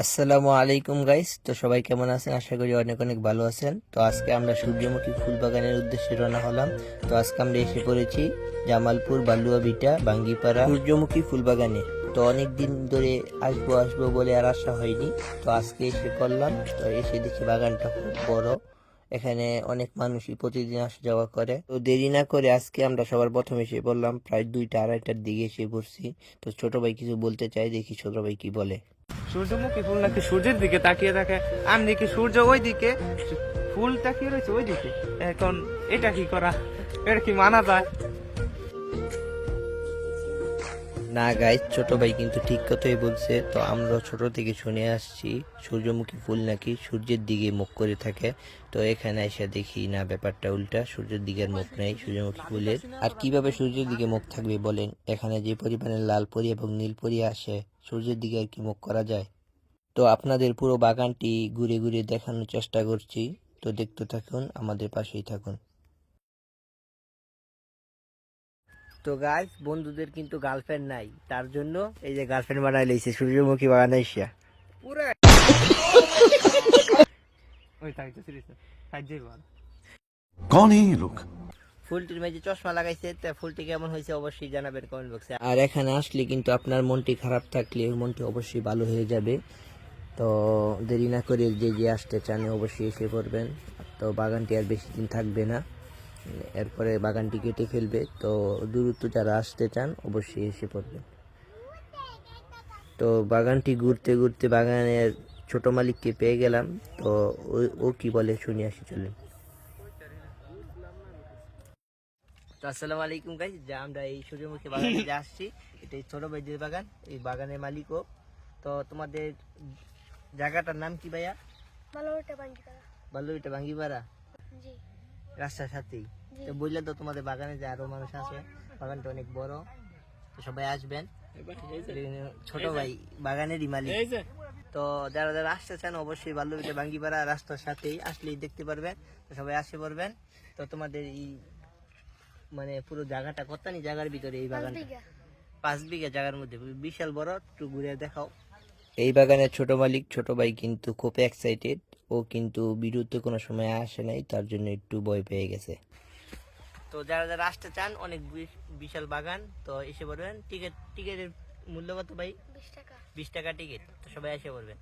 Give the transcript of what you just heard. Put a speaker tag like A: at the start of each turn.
A: আসসালামু আলাইকুম গাইস। তো সবাই কেমন আছেন? আশা করি অনেক অনেক ভালো আছেন। তো আজকে আমরা সূর্যমুখী ফুল বাগানের উদ্দেশ্যে রওনা হলাম। তো আজকে আমরা এসে পড়েছি জামালপুর বালুয়া ভিটা বাঙ্গিপাড়া সূর্যমুখী ফুল বাগানে। তো অনেক দিন ধরে আসবো আসবো বলে আর আসা হয়নি। তো আজকে এসে করলাম। তো এসে দেখি বাগানটা খুব বড়, এখানে অনেক মানুষই প্রতিদিন আসা যাওয়া করে। তো দেরি না করে আজকে আমরা সবার প্রথমে এসে পড়লাম, প্রায় 2টা-2:30টার দিকে এসে পড়ছি। তো ছোট ভাই কিছু বলতে চাই, দেখি ছোট ভাই কি বলে।
B: সূর্যমুখী ফুল নাকি সূর্যের দিকে তাকিয়ে থাকে, আমি দেখি সূর্য ওই দিকে, ফুল তাকিয়ে রয়েছে ওই দিকে। এখন এটা কি করা, এটা কি মানা যায়?
A: না গাইজ, ছোট ভাই কিন্তু ঠিক কথাই বলছে। তো আমরা ছোট থেকে শুনে আসছি সূর্যমুখী ফুল নাকি সূর্যের দিকে মুখ করে থাকে। তো এখানে এসে দেখি না, ব্যাপারটা উল্টা, সূর্যের দিকে মুখ নেই সূর্যমুখী ফুলের। আর কিভাবে সূর্যের দিকে মুখ থাকবে বলেন? এখানে যে পরিমাণে লাল পরি এবং নীল পরি আসে, সূর্যের দিকে আর কি মুখ করা যায়? তো আপনাদের পুরো বাগানটি ঘুরে ঘুরে দেখানোর চেষ্টা করছি। তো দেখতে থাকুন, আমাদের পাশেই থাকুন। তো গাইস, বন্ধুদের কিন্তু গার্লফ্রেন্ড নাই, তার জন্য এই যে গার্লফ্রেন্ড বানাই লইছে সূর্যমুখী বাগানে এসে।
B: পুরো ওই থাকতে সিরিয়াস সাহায্যই বল।
C: कौन है ये लोग?
A: ফুলটির মাঝে চশমা লাগাইছে, তা ফুলটি কেমন হয়েছে অবশ্যই জানাবেন কমেন্ট বক্সে। আর এখানে আসলে কিন্তু আপনার মনটি খারাপ থাকলে ওই মনটি অবশ্যই ভালো হয়ে যাবে। তো দেরি না করে যে যে আসতে চান অবশ্যই এসে পড়বেন। তো বাগানটি আর বেশি দিন থাকবে না, এরপরে বাগানটি কেটে ফেলবে। তো দ্রুত যারা আসতে চান অবশ্যই এসে পড়বেন। তো বাগানটি ঘুরতে ঘুরতে বাগানের ছোট মালিককে পেয়ে গেলাম। তো ও কি বলে শুনে আসি, চলেন। তো আসসালামু আলাইকুম গাইস, যা আমরা এই সূর্যমুখী বাগানে যে আসছি, এটা ছোট ভাইদের বাগান, এই বাগানের মালিকও। তো তোমাদের জায়গাটার নাম কি ভাইয়া? বালুরঘাটা বাঙ্গিপাড়া,
D: জি
A: রাস্তার সাথেই।
D: জি।
A: তো বললে তো তোমাদের বাগানে যে আরো মানুষ আছে, বাগানটা অনেক বড়। তো সবাই আসবেন, ছোট ভাই বাগানেরই মালিক। তো যারা যারা আসতে চান অবশ্যই বালুরঘাটা বাঙ্গিপাড়া রাস্তার সাথেই আসলেই দেখতে পারবেন। তো সবাই আসে পড়বেন। তো তোমাদের এই মানে পুরো জায়গাটা কতখানি জায়গার ভিতরে এই বাগানটা? 5 বিঘা জায়গার মধ্যে, বিশাল বড়। একটু ঘুরে দেখাও। এই বাগানের ছোট মালিক ছোট ভাই কিন্তু খুব এক্সাইটেড। ও কিন্তু ভিডিওতে কোনো সময় আসে নাই, তার জন্য একটু ভয় পেয়ে গেছে। তো যারা যারা আসতে চান, অনেক বিশাল বাগান, তো এসে পড়বেন। টিকিটের মূল্য কত ভাই?
D: 20 টাকা।
A: 20 টাকা টিকিট। তো সবাই এসে পড়বেন।